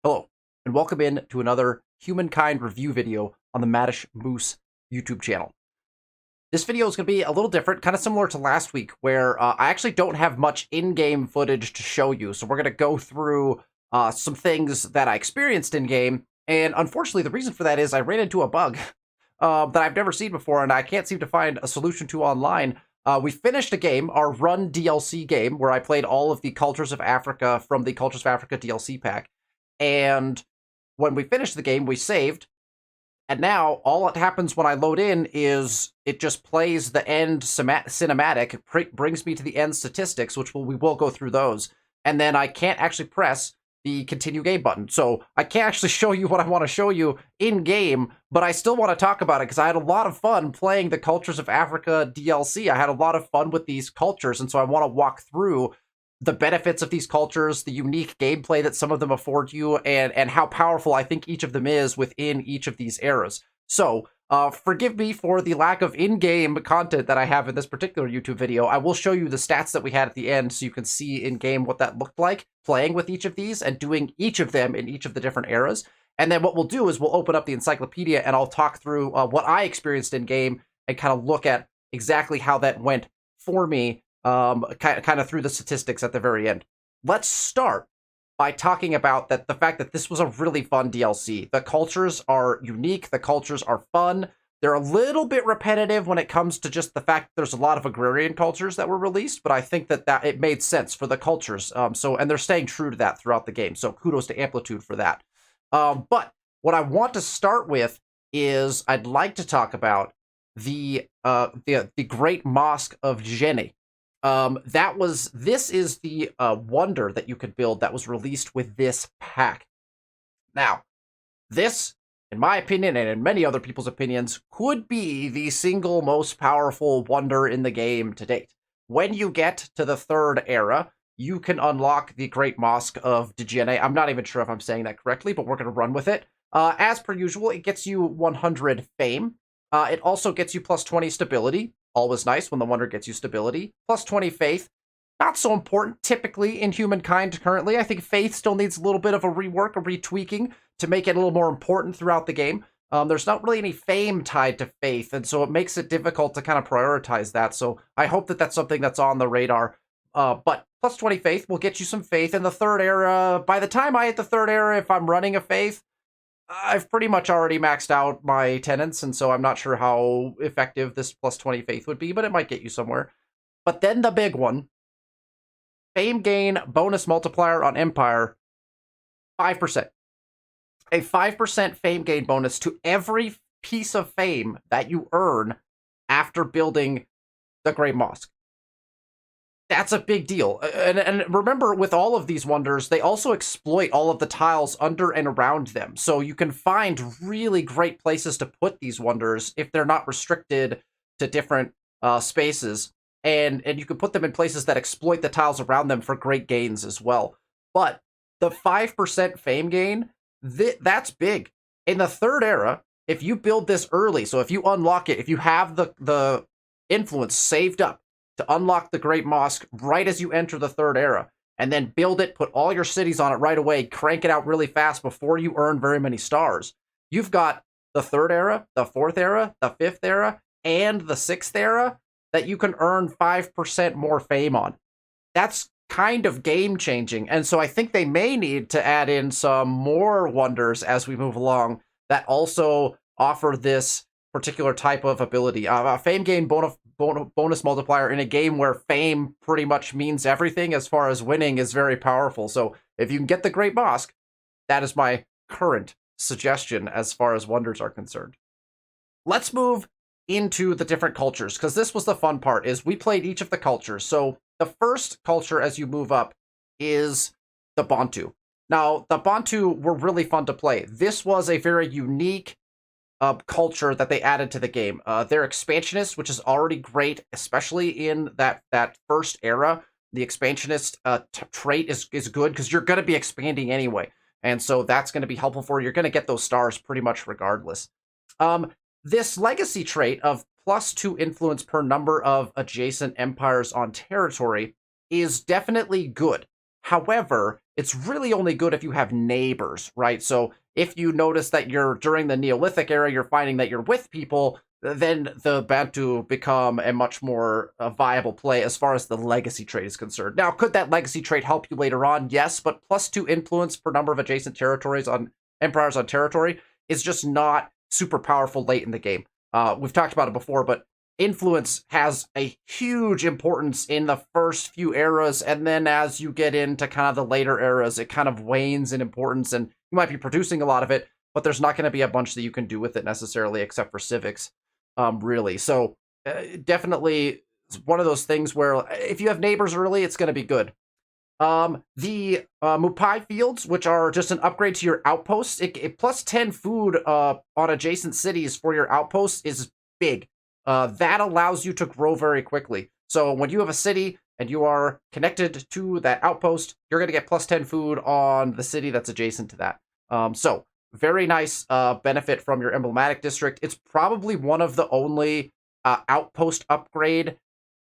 Hello, and welcome in to another Humankind review video on the Madish Moose YouTube channel. This video is going to be a little different, kind of similar to last week, where I actually don't have much in-game footage to show you, so we're going to go through some things that I experienced in-game, and unfortunately the reason for that is I ran into a bug that I've never seen before, and I can't seem to find a solution to online. We finished a game, our Run DLC game, where I played all of the Cultures of Africa from the Cultures of Africa DLC pack, and when we finished the game, we saved, and now all that happens when I load in is it just plays the end cinematic, brings me to the end statistics, which we will go through those, and then I can't actually press the continue game button. So I can't actually show you what I want to show you in game, but I still want to talk about it because I had a lot of fun playing the Cultures of Africa DLC. I had a lot of fun with these cultures, and so I want to walk through the benefits of these cultures, the unique gameplay that some of them afford you, and how powerful I think each of them is within each of these eras. So, forgive me for the lack of in-game content that I have in this particular YouTube video. I will show you the stats that we had at the end so you can see in-game what that looked like, playing with each of these and doing each of them in each of the different eras. And then what we'll do is we'll open up the encyclopedia and I'll talk through what I experienced in-game and kind of look at exactly how that went for me, kind of through the statistics at the very end. Let's start by talking about the fact that this was a really fun DLC. The cultures are unique, the cultures are fun. They're a little bit repetitive when it comes to just the fact that there's a lot of agrarian cultures that were released, but I think that it made sense for the cultures. And they're staying true to that throughout the game. So kudos to Amplitude for that. But what I want to start with is I'd like to talk about the Great Mosque of Denny. This is the wonder that you could build that was released with this pack. Now, this, in my opinion, and in many other people's opinions, could be the single most powerful wonder in the game to date. When you get to the third era, you can unlock the Great Mosque of Djenne. I'm not even sure if I'm saying that correctly, but we're going to run with it. As per usual, it gets you 100 fame. It also gets you plus 20 stability. Always nice when the wonder gets you stability. Plus 20 faith. Not so important typically in Humankind currently. I think faith still needs a little bit of a rework, a retweaking to make it a little more important throughout the game. There's not really any fame tied to faith, and so it makes it difficult to kind of prioritize that. So I hope that that's something that's on the radar. But plus 20 faith will get you some faith in the third era. By the time I hit the third era, if I'm running a faith, I've pretty much already maxed out my tenants, and so I'm not sure how effective this plus 20 faith would be, but it might get you somewhere. But then the big one, fame gain bonus multiplier on Empire, 5%. A 5% fame gain bonus to every piece of fame that you earn after building the Great Mosque. That's a big deal. And remember, with all of these wonders, they also exploit all of the tiles under and around them. So you can find really great places to put these wonders if they're not restricted to different spaces. And you can put them in places that exploit the tiles around them for great gains as well. But the 5% fame gain, that's big. In the third era, if you build this early, so if you unlock it, if you have the influence saved up, to unlock the Great Mosque right as you enter the third era, and then build it, put all your cities on it right away, crank it out really fast before you earn very many stars. You've got the third era, the fourth era, the fifth era, and the sixth era that you can earn 5% more fame on. That's kind of game-changing, and so I think they may need to add in some more wonders as we move along that also offer this particular type of ability. Fame gain bonus multiplier in a game where fame pretty much means everything as far as winning is very powerful. So if you can get the Great Mosque, that is my current suggestion as far as wonders are concerned. Let's move into the different cultures, because this was the fun part, is we played each of the cultures. So the first culture as you move up is the Bantu. Now, the Bantu were really fun to play. This was a very unique culture that they added to the game. They're expansionists, which is already great, especially in that first era. The expansionist trait is good because you're going to be expanding anyway, and so that's going to be helpful for you. You're going to get those stars pretty much regardless. This legacy trait of +2 influence per number of adjacent empires on territory is definitely good. However, it's really only good if you have neighbors, right? So if you notice that you're during the Neolithic era, you're finding that you're with people, then the Bantu become a much more viable play as far as the legacy trait is concerned. Now, could that legacy trait help you later on? Yes, but +2 influence per number of adjacent territories on empires on territory is just not super powerful late in the game. We've talked about it before, but influence has a huge importance in the first few eras, and then as you get into kind of the later eras, it kind of wanes in importance, and you might be producing a lot of it, but there's not going to be a bunch that you can do with it necessarily, except for civics, really. So definitely one of those things where if you have neighbors early, it's going to be good. The Mupai fields, which are just an upgrade to your outposts, it +10 food on adjacent cities for your outposts is big. That allows you to grow very quickly. So when you have a city and you are connected to that outpost, you're going to get +10 food on the city that's adjacent to that. So very nice benefit from your emblematic district. It's probably one of the only outpost upgrade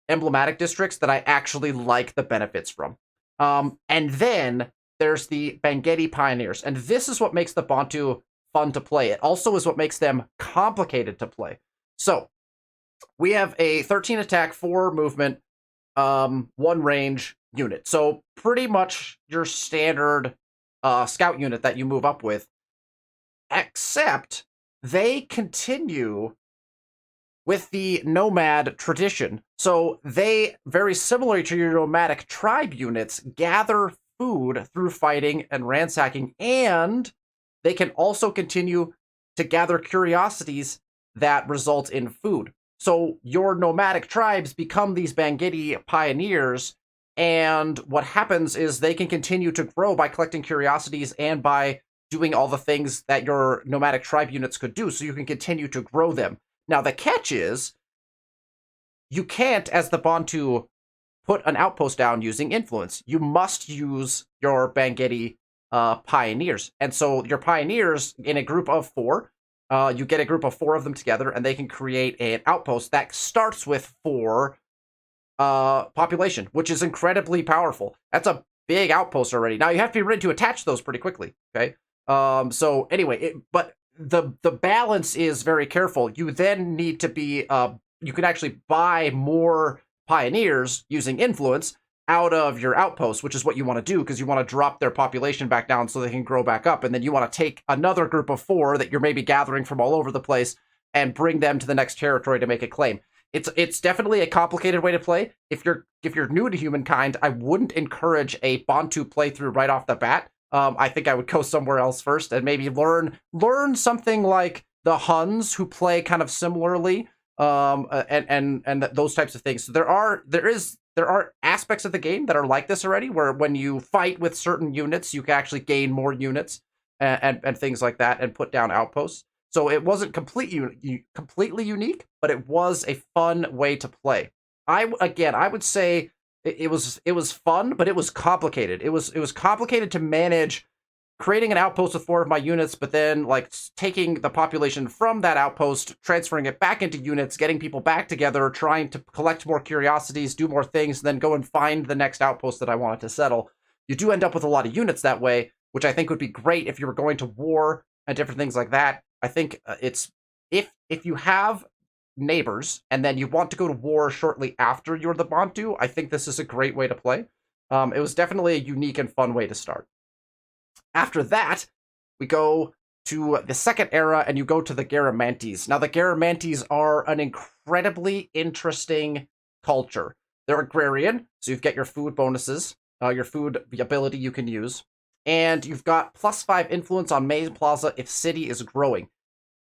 emblematic districts that I actually like the benefits from. And then there's the Bantu Pioneers, and this is what makes the Bantu fun to play. It also is what makes them complicated to play. So we have a 13 attack, 4 movement, 1 range unit. So pretty much your standard scout unit that you move up with, except they continue with the nomad tradition. So they, very similar to your nomadic tribe units, gather food through fighting and ransacking, and they can also continue to gather curiosities that result in food. So your nomadic tribes become these Bantu Pioneers, and what happens is they can continue to grow by collecting curiosities and by doing all the things that your nomadic tribe units could do, so you can continue to grow them. Now, the catch is, you can't, as the Bantu, put an outpost down using influence. You must use your Bantu Pioneers. And so your Pioneers, in a group of 4, you get a group of 4 of them together, and they can create an outpost that starts with 4 population, which is incredibly powerful. That's a big outpost already. Now, you have to be ready to attach those pretty quickly, okay? So anyway, but the balance is very careful. You then need to be, you can actually buy more pioneers using influence out of your outpost, which is what you want to do, because you want to drop their population back down so they can grow back up, and then you want to take another group of 4 that you're maybe gathering from all over the place and bring them to the next territory to make a claim. It's definitely a complicated way to play. If you're new to Humankind, I wouldn't encourage a Bantu playthrough right off the bat. I think I would go somewhere else first and maybe learn something like the Huns, who play kind of similarly, and those types of things. So there are aspects of the game that are like this already, where when you fight with certain units, you can actually gain more units and things like that, and put down outposts. So it wasn't completely unique, but it was a fun way to play. I would say it was fun, but it was complicated. It was complicated to manage creating an outpost with 4 of my units, but then like taking the population from that outpost, transferring it back into units, getting people back together, trying to collect more curiosities, do more things, then go and find the next outpost that I wanted to settle. You do end up with a lot of units that way, which I think would be great if you were going to war and different things like that. I think it's if you have neighbors and then you want to go to war shortly after you're the Bantu, I think this is a great way to play. It was definitely a unique and fun way to start. After that, we go to the second era, and you go to the Garamantes. Now, the Garamantes are an incredibly interesting culture. They're agrarian, so you get your food bonuses, your food ability you can use, and you've got +5 influence on main plaza if city is growing.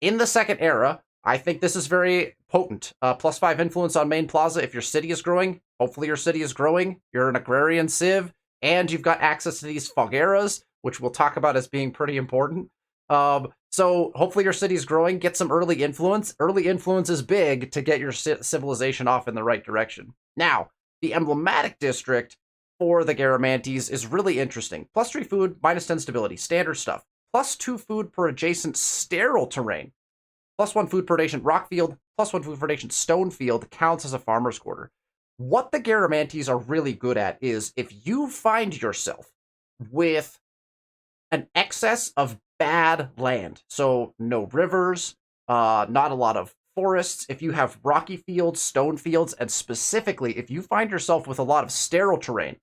In the second era, I think this is very potent. +5 influence on main plaza if your city is growing. Hopefully your city is growing. You're an agrarian civ, and you've got access to these fogueras, which we'll talk about as being pretty important. So hopefully your city is growing. Get some early influence. Early influence is big to get your civilization off in the right direction. Now, the emblematic district for the Garamantes is really interesting. +3 food, -10 stability, standard stuff. +2 food per adjacent sterile terrain. +1 food per adjacent rock field, +1 food per adjacent stone field counts as a farmer's quarter. What the Garamantes are really good at is if you find yourself with an excess of bad land. So no rivers, not a lot of forests. If you have rocky fields, stone fields, and specifically if you find yourself with a lot of sterile terrain,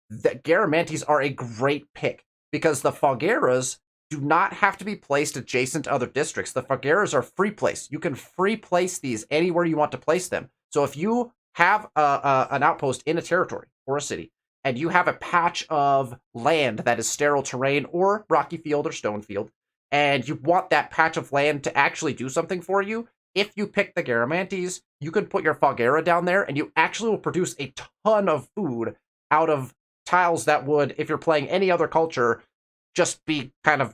the Garamantes are a great pick because the Fogueiras do not have to be placed adjacent to other districts. The Fogueiras are free place. You can free place these anywhere you want to place them. So if you have an outpost in a territory or a city, and you have a patch of land that is sterile terrain or rocky field or stone field, and you want that patch of land to actually do something for you, if you pick the Garamantes, you can put your Fogueira down there, and you actually will produce a ton of food out of tiles that would, if you're playing any other culture, just be kind of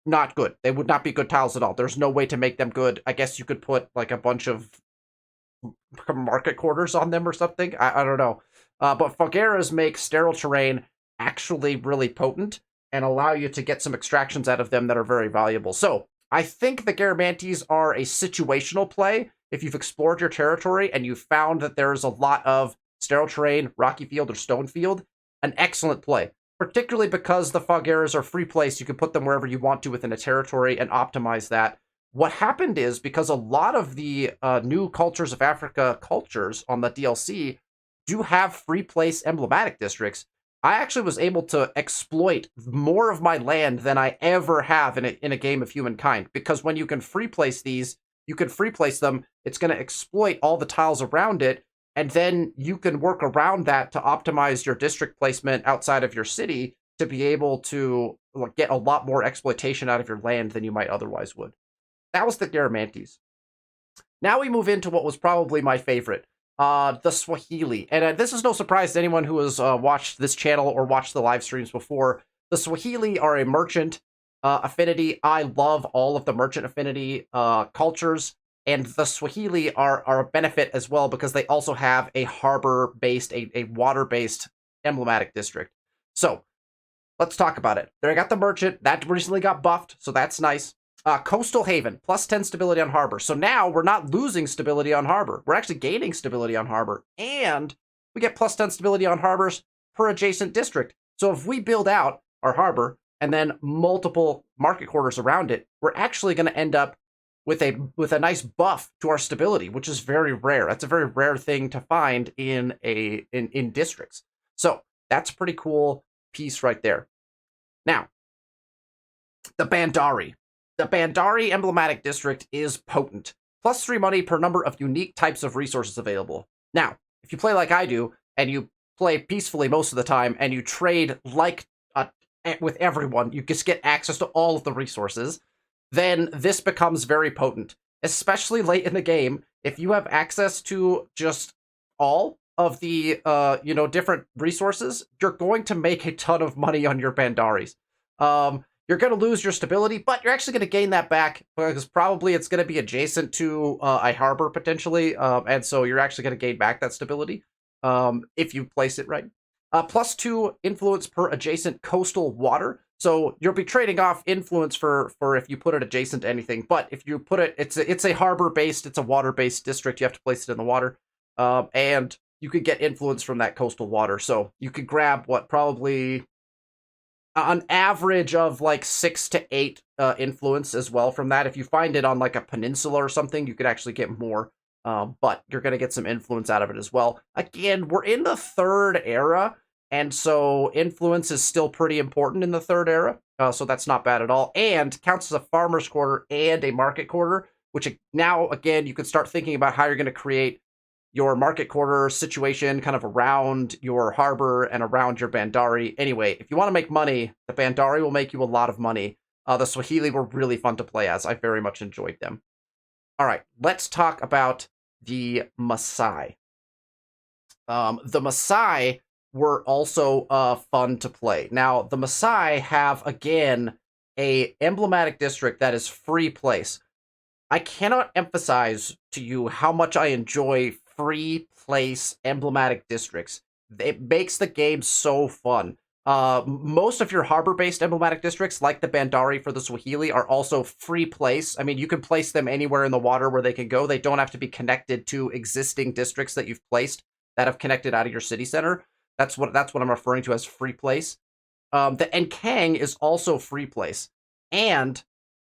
not good. They would not be good tiles at all. There's no way to make them good. I guess you could put like a bunch of market quarters on them or something. I don't know. But Fogueiras make sterile terrain actually really potent and allow you to get some extractions out of them that are very valuable. So I think the Garamantes are a situational play. If you've explored your territory and you've found that there's a lot of sterile terrain, rocky field, or stone field, an excellent play. Particularly because the Fogueiras are free place, you can put them wherever you want to within a territory and optimize that. What happened is, because a lot of the new Cultures of Africa cultures on the DLC do have free place emblematic districts, I actually was able to exploit more of my land than I ever have in a game of Humankind. Because when you can free place these, you can free place them, it's going to exploit all the tiles around it, and then you can work around that to optimize your district placement outside of your city to be able to get a lot more exploitation out of your land than you might otherwise would. That was the Garamantes. Now we move into what was probably my favorite, the Swahili. And this is no surprise to anyone who has watched this channel or watched the live streams before. The Swahili are a merchant affinity. I love all of the merchant affinity cultures. And the Swahili are a benefit as well because they also have a harbor-based, a water-based emblematic district. So, let's talk about it. They got the merchant. That recently got buffed, so that's nice. Coastal Haven, plus 10 stability on harbor. So now we're not losing stability on harbor. We're actually gaining stability on harbor. And we get plus 10 stability on harbors per adjacent district. So if we build out our harbor and then multiple market quarters around it, we're actually going to end up with a nice buff to our stability, which is very rare. That's a very rare thing to find in districts. So that's a pretty cool piece right there. Now, the Bandari. The Bandari emblematic district is potent. Plus 3 money per number of unique types of resources available. Now, if you play like I do, and you play peacefully most of the time, and you trade like with everyone, you just get access to all of the resources, then this becomes very potent. Especially late in the game, if you have access to just all of the different resources, you're going to make a ton of money on your Bandaris. You're going to lose your stability, but you're actually going to gain that back because probably it's going to be adjacent to a harbor potentially, and so you're actually going to gain back that stability if you place it right. Plus 2 influence per adjacent coastal water. So you'll be trading off influence for if you put it adjacent to anything, but if you put it, it's a harbor-based, it's a water-based district, you have to place it in the water, and you could get influence from that coastal water. So you could grab probably an average of like 6 to 8 influence as well from that. If you find it on like a peninsula or something, you could actually get more, but you're going to get some influence out of it as well. Again, we're in the 3rd era, and so influence is still pretty important in the 3rd era, so that's not bad at all, and counts as a farmer's quarter and a market quarter, which now, again, you can start thinking about how you're going to create your market quarter situation kind of around your harbor and around your Bandari. Anyway, if you want to make money, the Bandari will make you a lot of money. The Swahili were really fun to play as. I very much enjoyed them. All right, let's talk about the Maasai. The Maasai were also fun to play. Now, the Maasai have, again, a emblematic district that is free place. I cannot emphasize to you how much I enjoy free place emblematic districts. It makes the game so fun. Most of your harbor-based emblematic districts, like the Bandari for the Swahili, are also free place. I mean, you can place them anywhere in the water where they can go. They don't have to be connected to existing districts that you've placed that have connected out of your city center. That's what I'm referring to as free place. The Nkang is also free place, and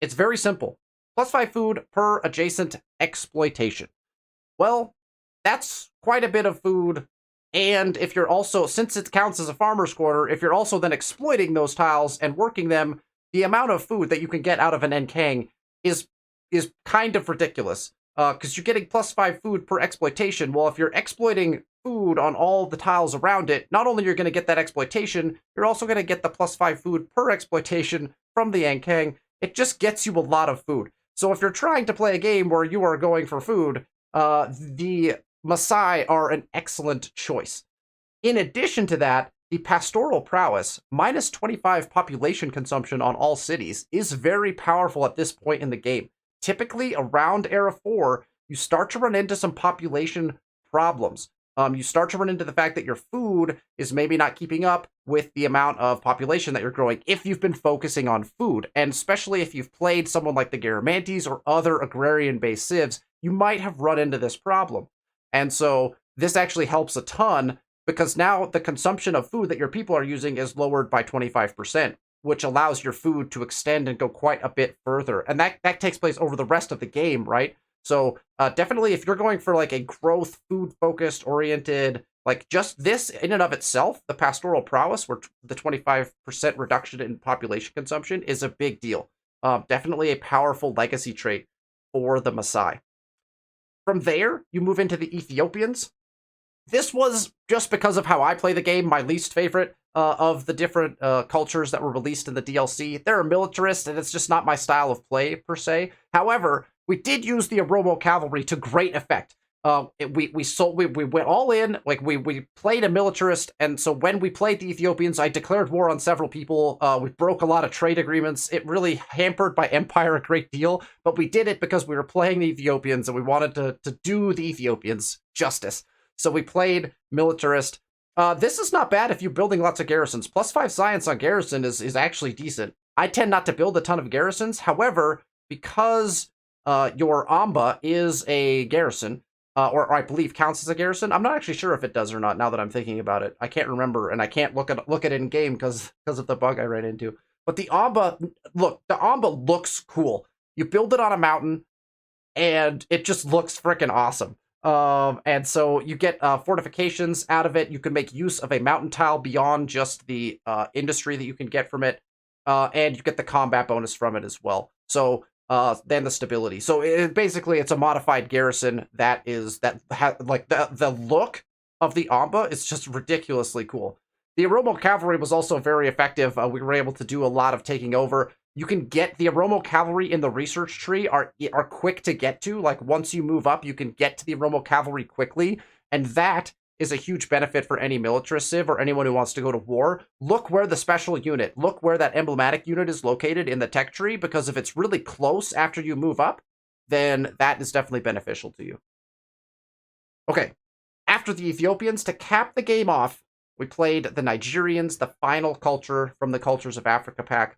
it's very simple. +5 food per adjacent exploitation. Well, that's quite a bit of food, and if you're also, since it counts as a farmer's quarter, if you're also then exploiting those tiles and working them, the amount of food that you can get out of an Nkang is kind of ridiculous, because you're getting +5 food per exploitation. Well, if you're exploiting food on all the tiles around it, not only you're going to get that exploitation, you're also going to get the +5 food per exploitation from the Nkang. It just gets you a lot of food. So if you're trying to play a game where you are going for food, the Maasai are an excellent choice. In addition to that, the pastoral prowess, -25 population consumption on all cities, is very powerful at this point in the game. Typically, around Era 4, you start to run into some population problems. You start to run into the fact that your food is maybe not keeping up with the amount of population that you're growing if you've been focusing on food. And especially if you've played someone like the Garamantes or other agrarian-based civs, you might have run into this problem. And so this actually helps a ton, because now the consumption of food that your people are using is lowered by 25%, which allows your food to extend and go quite a bit further. And that takes place over the rest of the game, right? So definitely, if you're going for like a growth, food-focused, oriented, like just this in and of itself, the pastoral prowess, where the 25% reduction in population consumption is a big deal. Definitely a powerful legacy trait for the Maasai. From there, you move into the Ethiopians. This was, just because of how I play the game, my least favorite of the different cultures that were released in the DLC. They're a militarist, and it's just not my style of play, per se. However, we did use the Oromo cavalry to great effect. We went all in, like we played a militarist, and so when we played the Ethiopians, I declared war on several people. We broke a lot of trade agreements. It really hampered my empire a great deal, but we did it because we were playing the Ethiopians, and we wanted to do the Ethiopians justice. So we played militarist. This is not bad if you're building lots of garrisons. +5 science on garrison is actually decent. I tend not to build a ton of garrisons. However, because your Amba is a garrison, or I believe counts as a garrison. I'm not actually sure if it does or not now that I'm thinking about it. I can't remember, and I can't look at it in game because of the bug I ran into. But the Amba, look, the Amba looks cool. You build it on a mountain, and it just looks freaking awesome. And so you get fortifications out of it. You can make use of a mountain tile beyond just the industry that you can get from it, and you get the combat bonus from it as well. So then the stability. So basically it's a modified garrison like the look of the Amba is just ridiculously cool. The Oromo cavalry was also very effective. We were able to do a lot of taking over. You can get the Oromo cavalry in the research tree are quick to get to. Like once you move up, you can get to the Oromo cavalry quickly, and that is a huge benefit for any militarist civ or anyone who wants to go to war. Look where the special unit, look where that emblematic unit is located in the tech tree, because if it's really close after you move up, then that is definitely beneficial to you. Okay, after the Ethiopians, to cap the game off, we played the Nigerians, the final culture from the Cultures of Africa pack.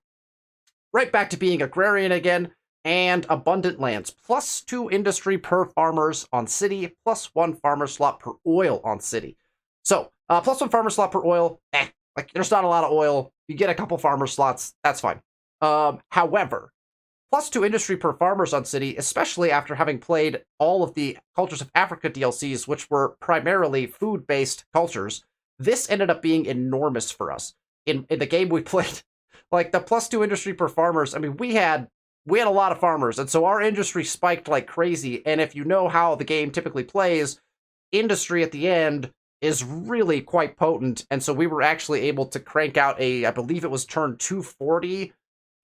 Right back to being agrarian again, and abundant lands. +2 industry per farmers on city, +1 farmer slot per oil on city. So, +1 farmer slot per oil, like there's not a lot of oil. You get a couple farmer slots, that's fine. However, +2 industry per farmers on city, especially after having played all of the Cultures of Africa DLCs, which were primarily food-based cultures, this ended up being enormous for us. In the game we played, like the +2 industry per farmers, I mean, we had a lot of farmers, and so our industry spiked like crazy. And if you know how the game typically plays, industry at the end is really quite potent. And so we were actually able to crank out I believe it was turn 240,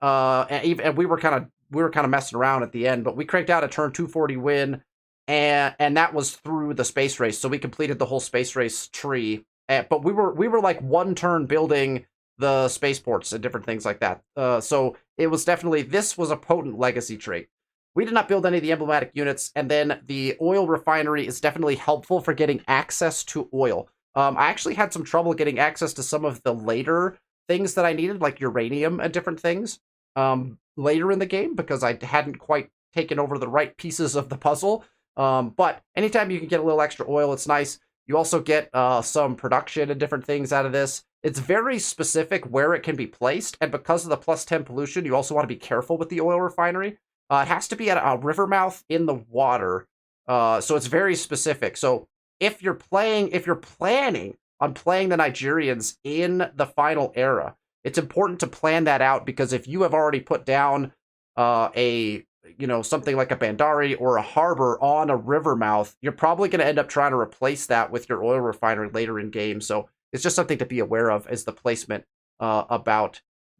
and we were kind of messing around at the end, but we cranked out a turn 240 win, and that was through the space race. So we completed the whole space race tree, but we were like one turn building the spaceports and different things like that. So it was definitely, this was a potent legacy trait. We did not build any of the emblematic units, and then the oil refinery is definitely helpful for getting access to oil. I actually had some trouble getting access to some of the later things that I needed, like uranium and different things, later in the game, because I hadn't quite taken over the right pieces of the puzzle. But anytime you can get a little extra oil, it's nice. You also get some production and different things out of this. It's very specific where it can be placed, and because of the +10 pollution, you also want to be careful with the oil refinery. It has to be at a river mouth in the water, so it's very specific. So if you're planning on playing the Nigerians in the final era, it's important to plan that out, because if you have already put down something like a Bandari or a harbor on a river mouth, you're probably going to end up trying to replace that with your oil refinery later in game. So it's just something to be aware of, as the placement for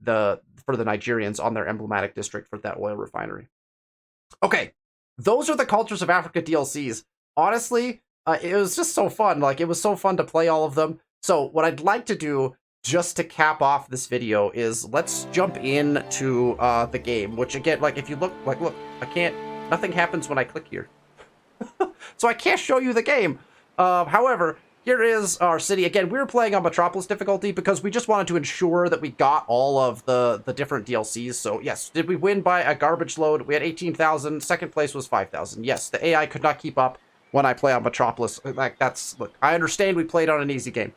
the Nigerians on their emblematic district for that oil refinery. Okay, those are the Cultures of Africa DLCs. Honestly, it was just so fun. Like, it was so fun to play all of them. So what I'd like to do, just to cap off this video, is let's jump into the game, which again, like, if you look, nothing happens when I click here. So I can't show you the game. However, here is our city. Again, we were playing on Metropolis difficulty because we just wanted to ensure that we got all of the different DLCs. So yes, did we win by a garbage load? We had 18,000. Second place was 5,000. Yes, the AI could not keep up when I play on Metropolis. Like, look, I understand we played on an easy game.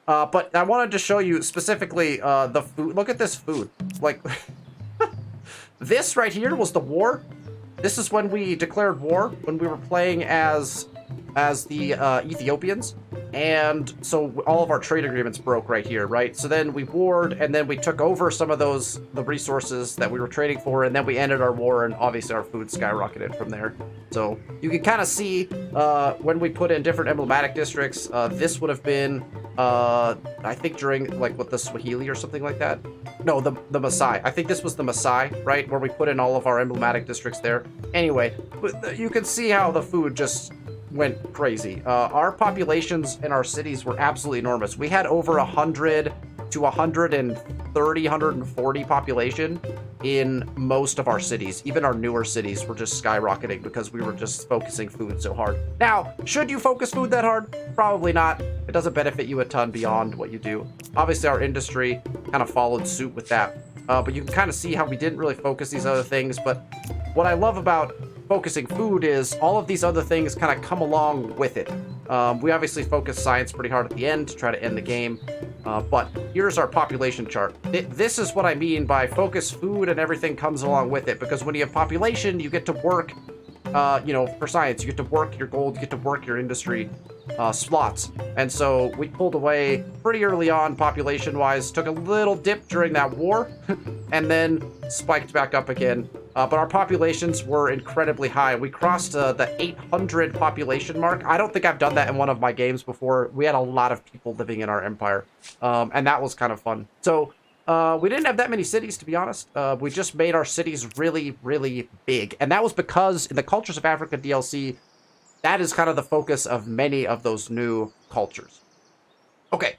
But I wanted to show you specifically the food. Look at this food. Like, this right here was the war. This is when we declared war, when we were playing as the Ethiopians. And so all of our trade agreements broke right here, right? So then we warred, and then we took over some of the resources that we were trading for, and then we ended our war, and obviously our food skyrocketed from there. So you can kind of see when we put in different emblematic districts, this would have been, I think during, like, what, the Swahili or something like that? No, the Maasai. I think this was the Maasai, right? Where we put in all of our emblematic districts there. Anyway, you can see how the food just went crazy. Our populations in our cities were absolutely enormous. We had over 100 to 130, 140 population in most of our cities. Even our newer cities were just skyrocketing because we were just focusing food so hard. Now, should you focus food that hard? Probably not. It doesn't benefit you a ton beyond what you do. Obviously, our industry kind of followed suit with that. But you can kind of see how we didn't really focus these other things. But what I love about focusing food is all of these other things kind of come along with it. We obviously focus science pretty hard at the end to try to end the game. But here's our population chart. This is what I mean by focus food and everything comes along with it. Because when you have population, you get to work, for science, you get to work your gold, you get to work your industry slots. And so we pulled away pretty early on population-wise, took a little dip during that war, and then spiked back up again. But our populations were incredibly high. We crossed the 800 population mark. I don't think I've done that in one of my games before. We had a lot of people living in our empire, and that was kind of fun. So we didn't have that many cities, to be honest. We just made our cities really, really big. And that was because in the Cultures of Africa DLC, that is kind of the focus of many of those new cultures. Okay,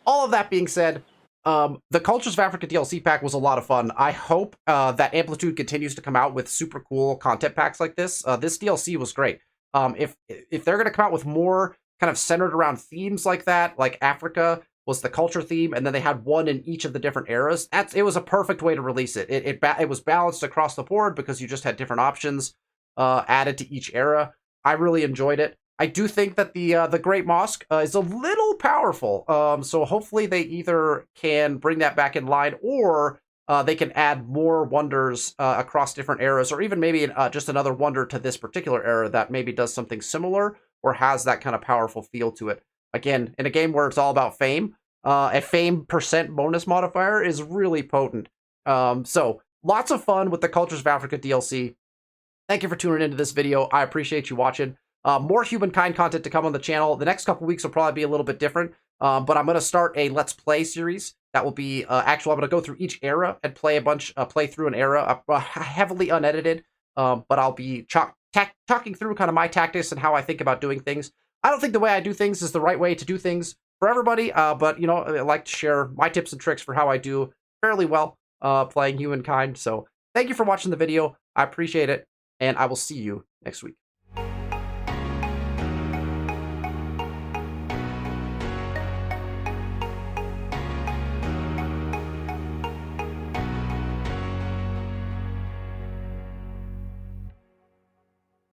all of that being said, the Cultures of Africa DLC pack was a lot of fun. I hope that Amplitude continues to come out with super cool content packs like this. This DLC was great. If they're going to come out with more kind of centered around themes like that, like Africa was the culture theme, and then they had one in each of the different eras, it was a perfect way to release it. It was balanced across the board because you just had different options added to each era. I really enjoyed it. I do think that the Great Mosque is a little powerful, so hopefully they either can bring that back in line, or they can add more wonders across different eras, or even maybe just another wonder to this particular era that maybe does something similar or has that kind of powerful feel to it. Again, in a game where it's all about fame, a fame percent bonus modifier is really potent. So lots of fun with the Cultures of Africa DLC. Thank you for tuning into this video. I appreciate you watching. More Humankind content to come on the channel. The next couple weeks will probably be a little bit different, but I'm going to start a Let's Play series. That will be I'm going to go through each era and play play through an era, heavily unedited, but I'll be talking through kind of my tactics and how I think about doing things. I don't think the way I do things is the right way to do things for everybody, but, I like to share my tips and tricks for how I do fairly well playing Humankind. So thank you for watching the video. I appreciate it, and I will see you next week.